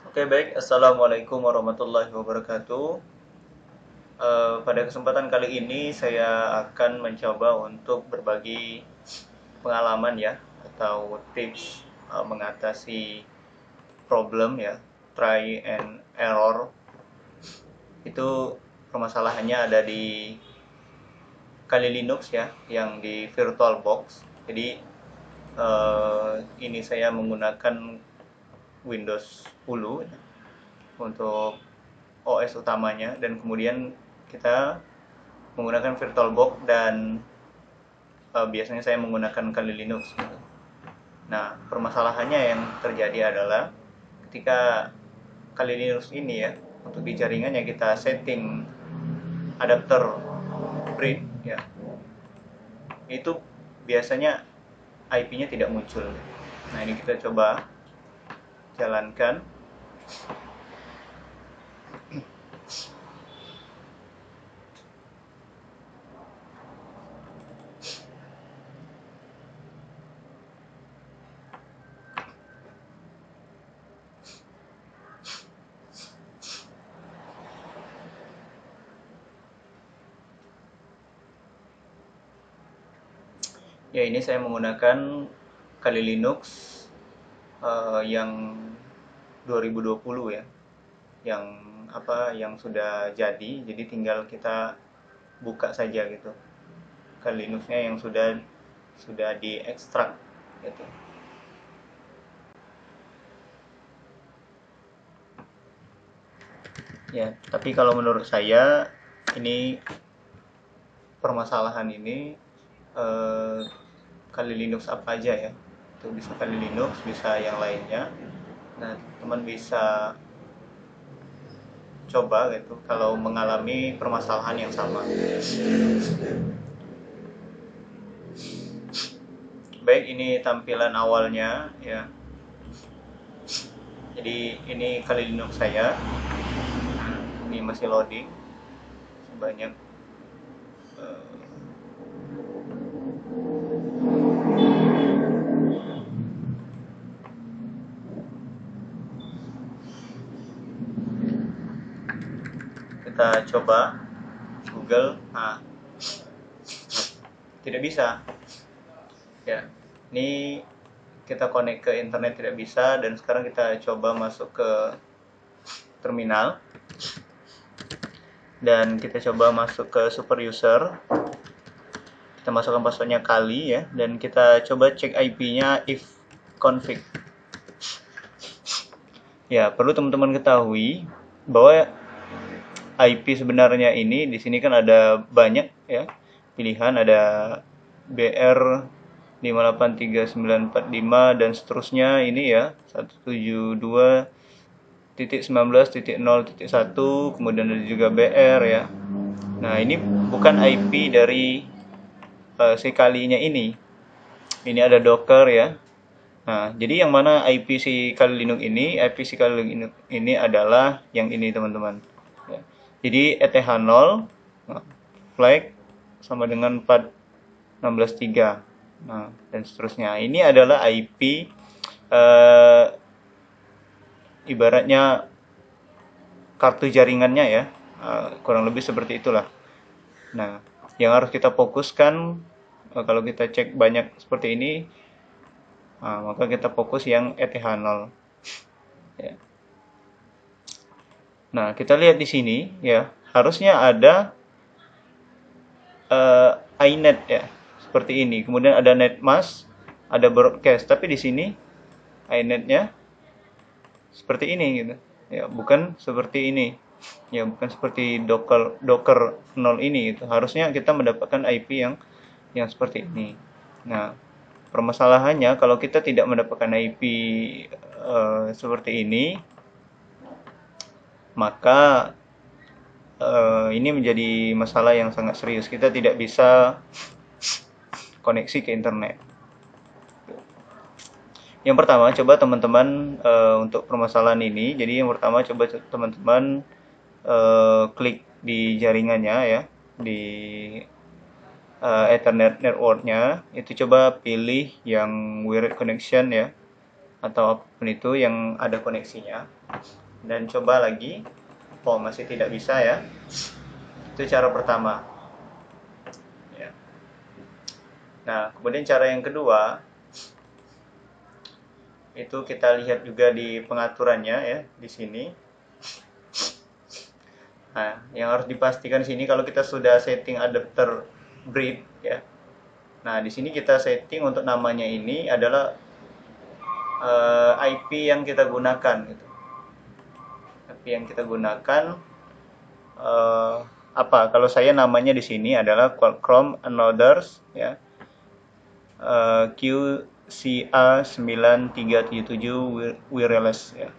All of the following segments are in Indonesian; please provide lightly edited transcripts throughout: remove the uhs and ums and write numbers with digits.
Oke, baik. Assalamualaikum warahmatullahi wabarakatuh. Pada kesempatan kali ini saya akan mencoba untuk berbagi pengalaman ya, atau tips mengatasi problem ya, try and error. Itu permasalahannya ada di Kali Linux ya, yang di VirtualBox. Jadi ini saya menggunakan Windows 10 ya, untuk OS utamanya, dan kemudian kita menggunakan VirtualBox dan biasanya saya menggunakan Kali Linux gitu. Nah, permasalahannya yang terjadi adalah ketika Kali Linux ini ya, untuk di jaringannya kita setting adapter bridge ya, itu biasanya IP-nya tidak muncul. Nah, ini kita coba jalankan. Ya, ini saya menggunakan Kali Linux yang 2020 ya, yang yang sudah jadi tinggal kita buka saja gitu Kali Linuxnya yang sudah diekstrak gitu. Ya, tapi kalau menurut saya ini permasalahan ini eh, Kali Linux apa aja ya, itu bisa Kali Linux, bisa yang lainnya. Nah, teman bisa coba gitu kalau mengalami permasalahan yang sama. Baik, ini tampilan awalnya ya. Jadi ini Kali Linux saya, ini masih loading sebanyak kita coba Google. Nah, tidak bisa ya, ini kita connect ke internet tidak bisa, dan sekarang kita coba masuk ke terminal dan kita coba masuk ke super user. Kita masukkan passwordnya Kali ya, dan kita coba cek IP-nya if config. Ya, perlu teman-teman ketahui bahwa IP sebenarnya ini di sini kan ada banyak ya pilihan, ada BR 583945 dan seterusnya ini ya, 172.19.0.1, kemudian ada juga BR ya. Nah, ini bukan IP dari si Kalinya ini. Ini ada Docker ya. Nah, jadi yang mana IP si Kali Linux ini? IP si Kali Linux ini adalah yang ini, teman-teman. Ya. Jadi ETH0 flag sama dengan 4.16.3. Nah, dan seterusnya. Ini adalah IP ibaratnya kartu jaringannya ya. Kurang lebih seperti itulah. Nah, yang harus kita fokuskan kalau kita cek banyak seperti ini, maka kita fokus yang ETH0 ya. Nah, kita lihat di sini ya, harusnya ada iNet ya, seperti ini. Kemudian ada NetMask, ada broadcast, tapi di sini iNet-nya seperti ini gitu. Ya, bukan seperti ini. Ya, bukan seperti Docker 0 ini gitu. Harusnya kita mendapatkan IP yang seperti ini. Nah, permasalahannya kalau kita tidak mendapatkan IP seperti ini, maka ini menjadi masalah yang sangat serius. Kita tidak bisa koneksi ke internet. Yang pertama, coba teman-teman untuk permasalahan ini. Jadi yang pertama, coba teman-teman klik di jaringannya ya, di Ethernet networknya. Itu coba pilih yang wired connection ya, atau apapun itu yang ada koneksinya, dan coba lagi. Oh, masih tidak bisa ya. Itu cara pertama ya. Nah, kemudian cara yang kedua itu kita lihat juga di pengaturannya ya, di sini. Nah, yang harus dipastikan di sini kalau kita sudah setting adapter brief ya. Nah, di sini kita setting untuk namanya ini adalah IP yang kita gunakan gitu. IP yang kita gunakan apa? Kalau saya namanya di sini adalah Qualcomm Anothers ya. QCA9377 wireless ya.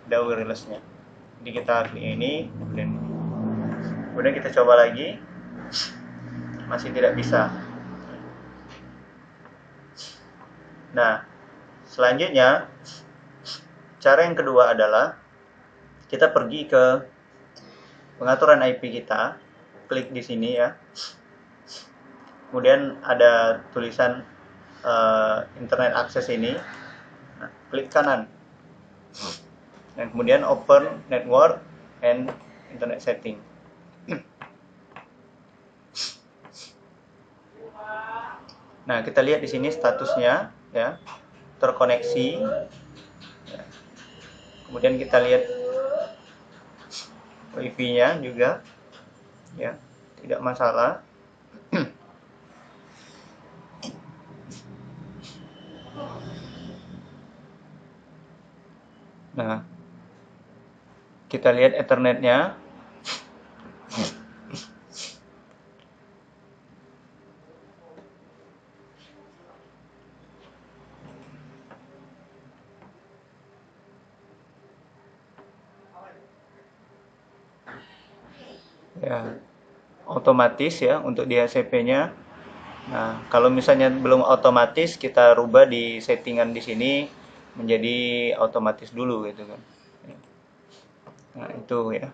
Ada wirelessnya. Jadi kita klik ini, kemudian kita coba lagi, masih tidak bisa. Nah, selanjutnya cara yang kedua adalah kita pergi ke pengaturan IP kita, klik di sini ya. Kemudian ada tulisan internet access ini, nah, klik kanan. Dan kemudian open network and internet setting. Nah, kita lihat di sini statusnya ya, terkoneksi. Kemudian kita lihat wifi-nya juga ya, tidak masalah. Nah, kita lihat Ethernet-nya. Ya, otomatis ya untuk di HCP-nya. Nah, kalau misalnya belum otomatis, kita rubah di settingan di sini menjadi otomatis dulu gitu kan. Nah, itu ya.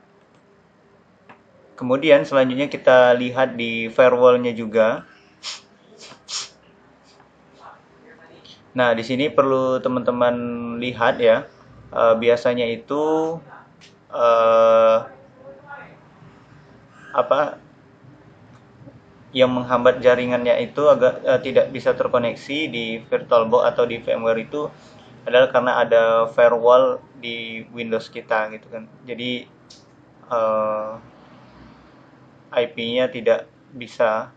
Kemudian selanjutnya kita lihat di firewall-nya juga. Nah, di sini perlu teman-teman lihat ya. Biasanya itu apa yang menghambat jaringannya itu agak tidak bisa terkoneksi di VirtualBox atau di VMware itu adalah karena ada firewall di Windows kita gitu kan. Jadi IP-nya tidak bisa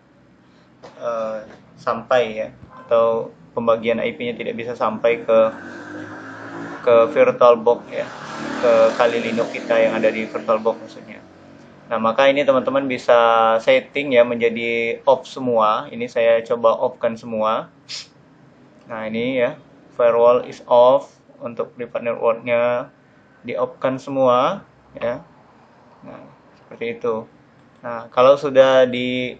sampai ya, atau pembagian IP-nya tidak bisa sampai ke VirtualBox ya, ke kali Linux kita yang ada di VirtualBox maksudnya. Nah, maka ini teman-teman bisa setting ya menjadi off semua. Ini saya coba off-kan semua. Nah, ini ya, firewall is off, untuk private network-nya di off-kan semua ya. Nah, seperti itu. Nah, kalau sudah di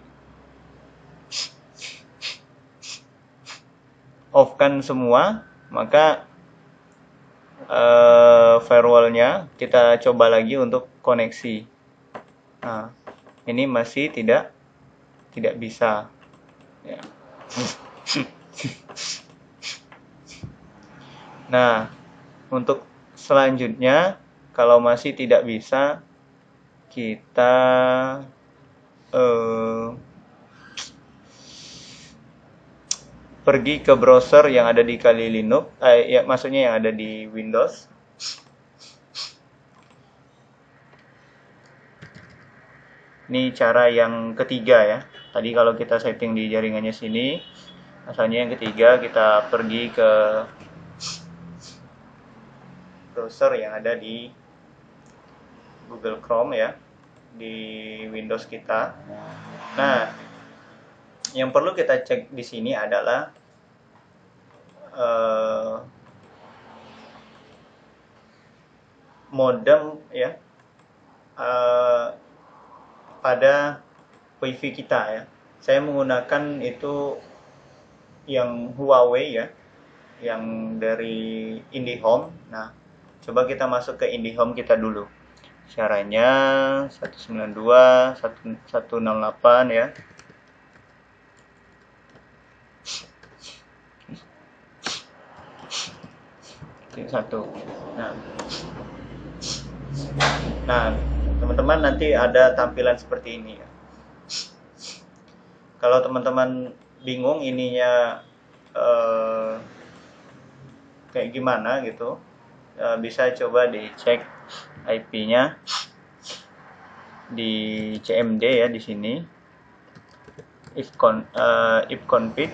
off-kan semua, maka firewall-nya kita coba lagi untuk koneksi. Nah, ini masih tidak bisa ya. Nah, untuk selanjutnya kalau masih tidak bisa, kita pergi ke browser yang ada di Kali Linux, ya maksudnya yang ada di Windows. Ini cara yang ketiga ya. Tadi kalau kita setting di jaringannya sini, asalnya yang ketiga kita pergi ke browser yang ada di Google Chrome ya, di Windows kita. Nah, yang perlu kita cek di sini adalah modem ya, pada WiFi kita ya. Saya menggunakan itu yang Huawei ya, yang dari IndiHome. Nah, coba kita masuk ke IndiHome kita dulu. Caranya 192.168 ya. satu. Nah, teman-teman nanti ada tampilan seperti ini ya. Kalau teman-teman bingung ininya kayak gimana gitu, bisa coba dicek IP-nya di CMD ya, di sini if config.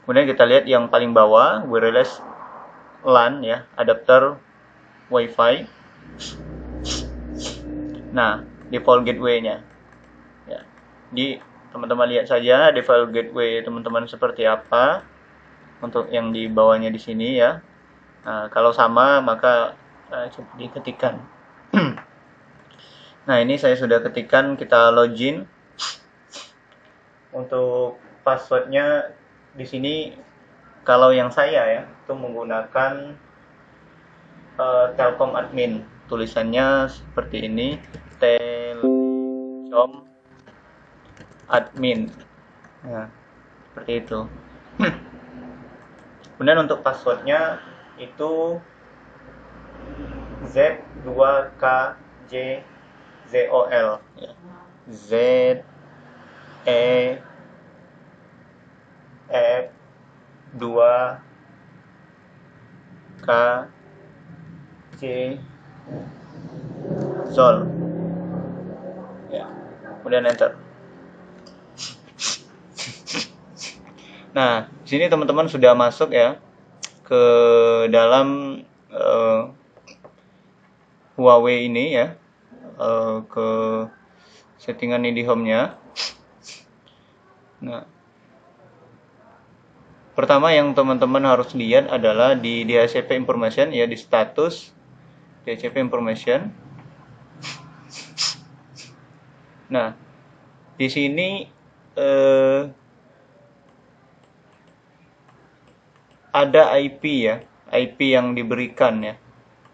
Kemudian kita lihat yang paling bawah, wireless LAN ya, adapter WiFi. Nah, default gateway-nya ya. Teman-teman lihat saja default gateway teman-teman seperti apa untuk yang di bawahnya di sini ya. Nah, kalau sama maka coba diketikkan. Nah, ini saya sudah ketikkan, kita login. Untuk passwordnya di sini, kalau yang saya ya itu menggunakan Telkom admin. Tulisannya seperti ini, Telkom admin. Nah, seperti itu. Kemudian untuk passwordnya itu Z2KJZOL ya. ZEF2KJ ya. Kemudian enter. Nah, di sini teman-teman sudah masuk ya ke dalam Huawei ini ya, ke settingan ini di home-nya. Nah, pertama yang teman-teman harus lihat adalah di DHCP information ya, di status DHCP information. Nah, di sini ada IP ya, IP yang diberikan ya.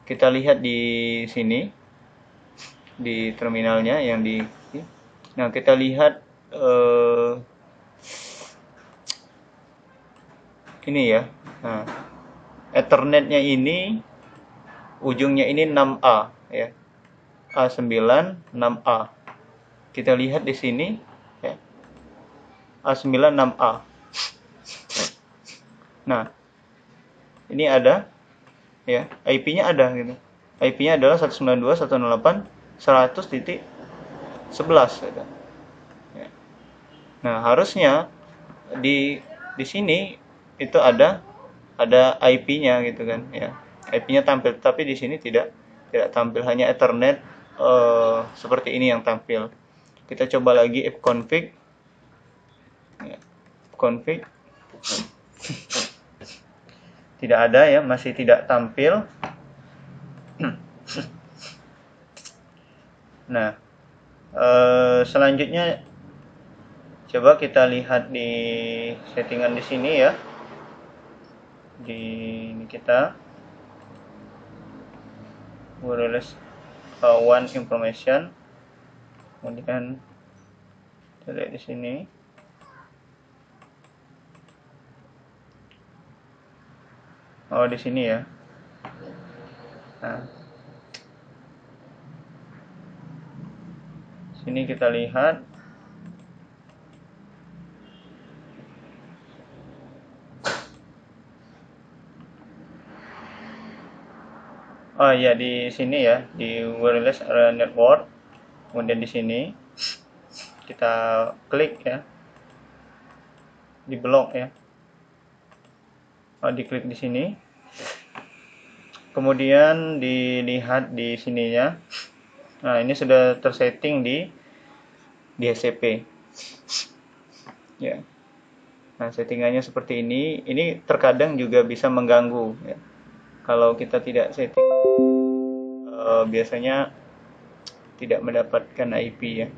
Kita lihat di sini di terminalnya yang di. Nah, kita lihat ini ya. Nah, Ethernetnya ini ujungnya ini 6A ya. A9 6A. Kita lihat di sini ya. A9 6A. Nah, ini ada ya, IP-nya ada gitu. IP-nya adalah 192.168.100.11 gitu. Ya. Nah, harusnya di sini itu ada IP-nya gitu kan ya. IP-nya tampil, tapi di sini tidak tampil, hanya Ethernet seperti ini yang tampil. Kita coba lagi ifconfig. Ya, config. Tidak ada ya, masih tidak tampil. Nah, selanjutnya coba kita lihat di settingan di sini ya. Di ini kita wireless WAN information. Kemudian kita lihat di sini. Oh, di sini ya. Nah, sini kita lihat. Oh ya, di sini ya, di wireless area network. Kemudian di sini kita klik ya. Di blok ya. Diklik di sini, kemudian dilihat di sininya. Nah, ini sudah tersetting di DHCP ya. Nah, settingannya seperti ini. Ini terkadang juga bisa mengganggu ya. Kalau kita tidak setting, biasanya tidak mendapatkan IP ya.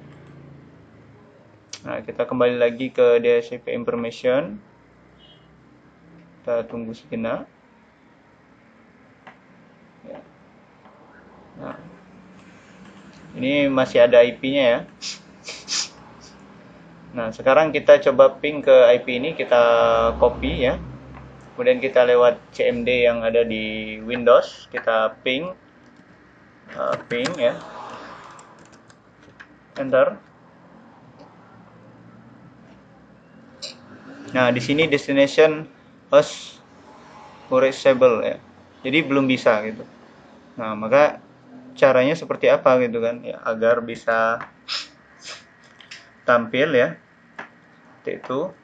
Nah, kita kembali lagi ke DHCP information. Kita tunggu sejenak ya. Nah, ini masih ada IP-nya ya. Nah, sekarang kita coba ping ke IP ini, kita copy ya. Kemudian kita lewat CMD yang ada di Windows, kita ping ya, enter. Nah, di sini destination host reachable ya. Jadi belum bisa gitu. Nah, maka caranya seperti apa gitu kan ya, agar bisa tampil ya. Seperti itu.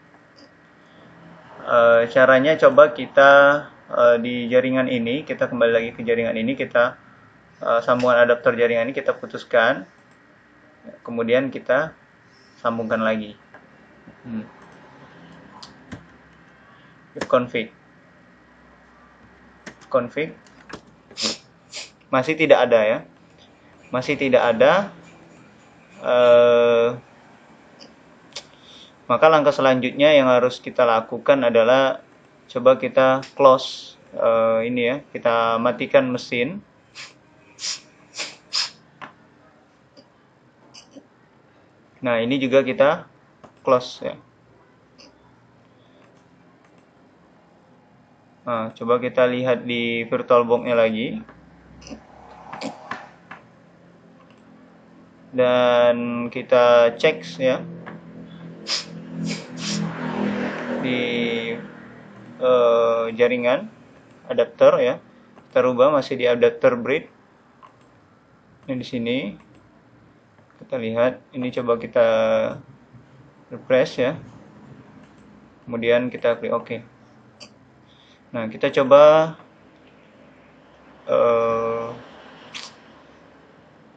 Caranya coba kita di jaringan ini, kita kembali lagi ke jaringan ini, kita sambungan adaptor jaringan ini kita putuskan, kemudian kita sambungkan lagi. Config masih tidak ada ya, masih tidak ada. Maka langkah selanjutnya yang harus kita lakukan adalah coba kita close ini ya, kita matikan mesin. Nah, ini juga kita close ya. Nah, coba kita lihat di VirtualBox-nya lagi. Dan kita cek ya di jaringan adapter ya. Kita rubah masih di adapter bridge. Ini di sini. Kita lihat, ini coba kita refresh ya. Kemudian kita klik OK. Nah, kita coba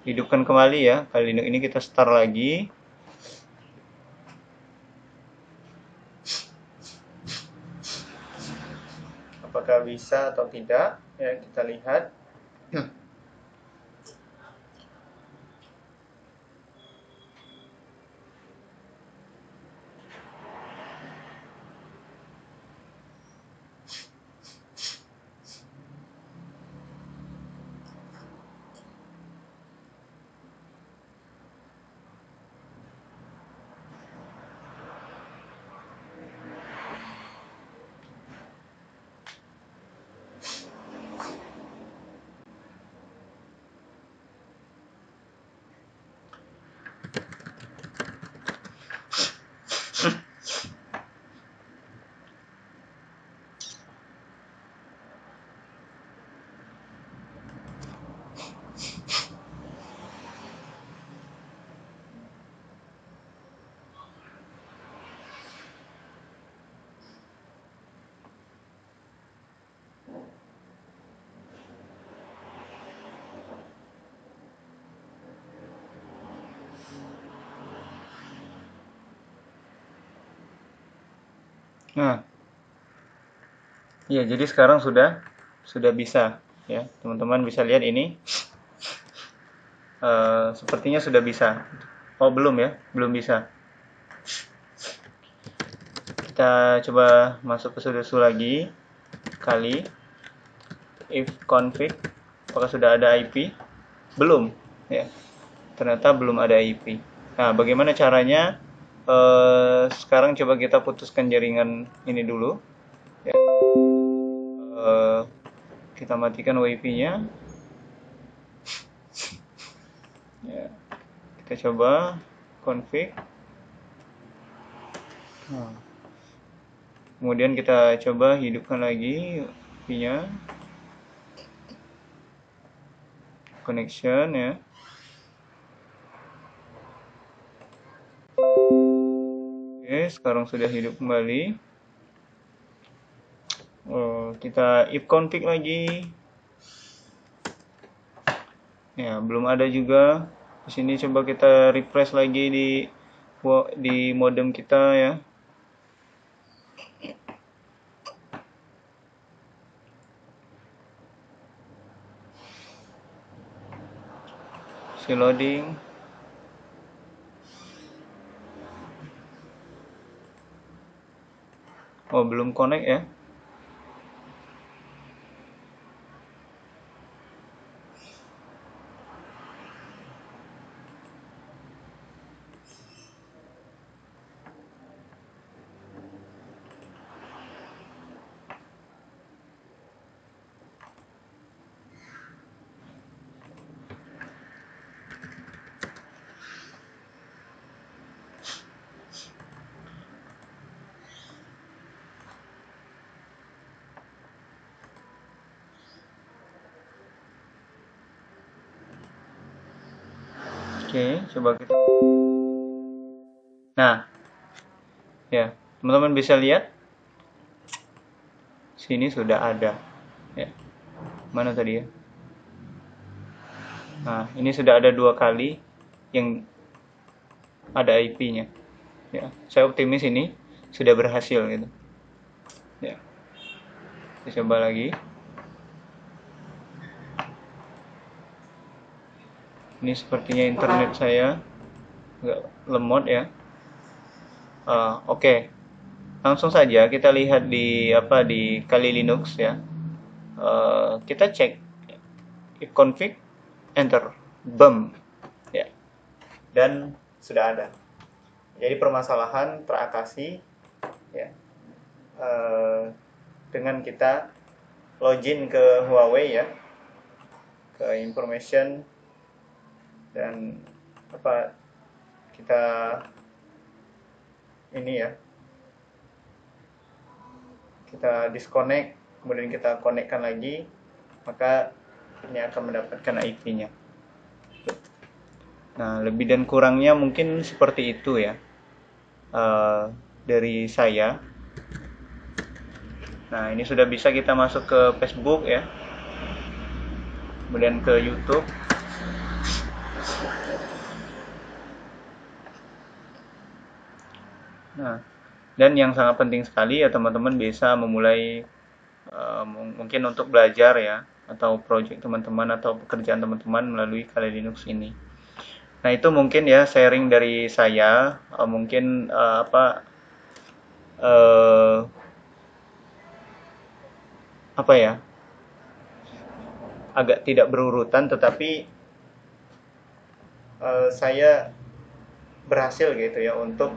hidupkan kembali ya. Kali ini kita start lagi. Apakah bisa atau tidak? Ya, kita lihat. Nah, ya, jadi sekarang sudah bisa ya, teman-teman bisa lihat ini. Sepertinya sudah bisa. Oh, belum ya, belum bisa. Kita coba masuk ke sudoku lagi, kali if config, apakah sudah ada IP? Belum ya, ternyata belum ada IP. Nah, bagaimana caranya? Sekarang coba kita putuskan jaringan ini dulu ya. Kita matikan WiFi-nya ya. Kita coba config. Kemudian kita coba hidupkan lagi WiFi-nya, connection ya. Oke, sekarang sudah hidup kembali. Kita if config lagi. Ya, belum ada juga. Di sini coba kita refresh lagi di modem kita ya. Si loading. Oh, belum connect ya. Oke, coba kita. Nah, ya, teman-teman bisa lihat sini sudah ada. Ya. Mana tadi ya? Nah, ini sudah ada 2 kali yang ada IP-nya. Ya, saya optimis ini sudah berhasil gitu. Ya. Kita coba lagi. Ini sepertinya internet saya agak lemot ya. Oke. Langsung saja kita lihat di Kali Linux ya. Kita cek config, enter, bum ya, dan sudah ada. Jadi permasalahan teratasi ya, dengan kita login ke Huawei ya, ke information, dan kita ini ya, kita disconnect, kemudian kita konekkan lagi, maka ini akan mendapatkan IP-nya. Nah, lebih dan kurangnya mungkin seperti itu ya, dari saya. Nah, ini sudah bisa kita masuk ke Facebook ya, kemudian ke YouTube. Nah, dan yang sangat penting sekali ya, teman-teman bisa memulai mungkin untuk belajar ya, atau project teman-teman atau pekerjaan teman-teman melalui Kali Linux ini. Nah, itu mungkin ya sharing dari saya, mungkin apa ya, agak tidak berurutan, tetapi saya berhasil gitu ya untuk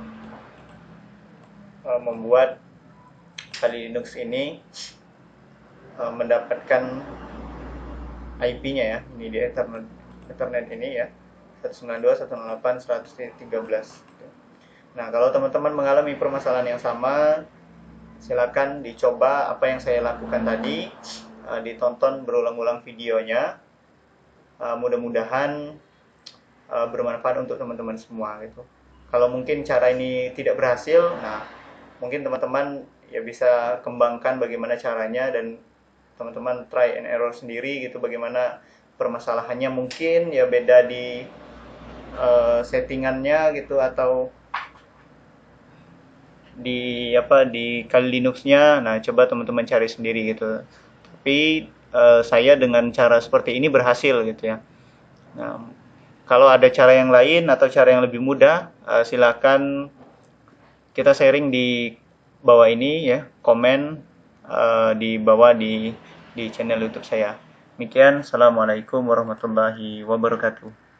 membuat Kali Linux ini mendapatkan IP-nya ya, ini di Ethernet ini ya, 192.168.113. Nah, kalau teman-teman mengalami permasalahan yang sama, silakan dicoba apa yang saya lakukan tadi, ditonton berulang-ulang videonya. Mudah-mudahan bermanfaat untuk teman-teman semua gitu. Kalau mungkin cara ini tidak berhasil, nah mungkin teman-teman ya bisa kembangkan bagaimana caranya, dan teman-teman try and error sendiri gitu, bagaimana permasalahannya. Mungkin ya beda di settingannya gitu, atau di Kali Linux-nya. Nah, coba teman-teman cari sendiri gitu. Tapi saya dengan cara seperti ini berhasil gitu ya. Nah, kalau ada cara yang lain atau cara yang lebih mudah, silakan kita sharing di bawah ini ya, komen di bawah di channel YouTube saya. Demikian, assalamualaikum warahmatullahi wabarakatuh.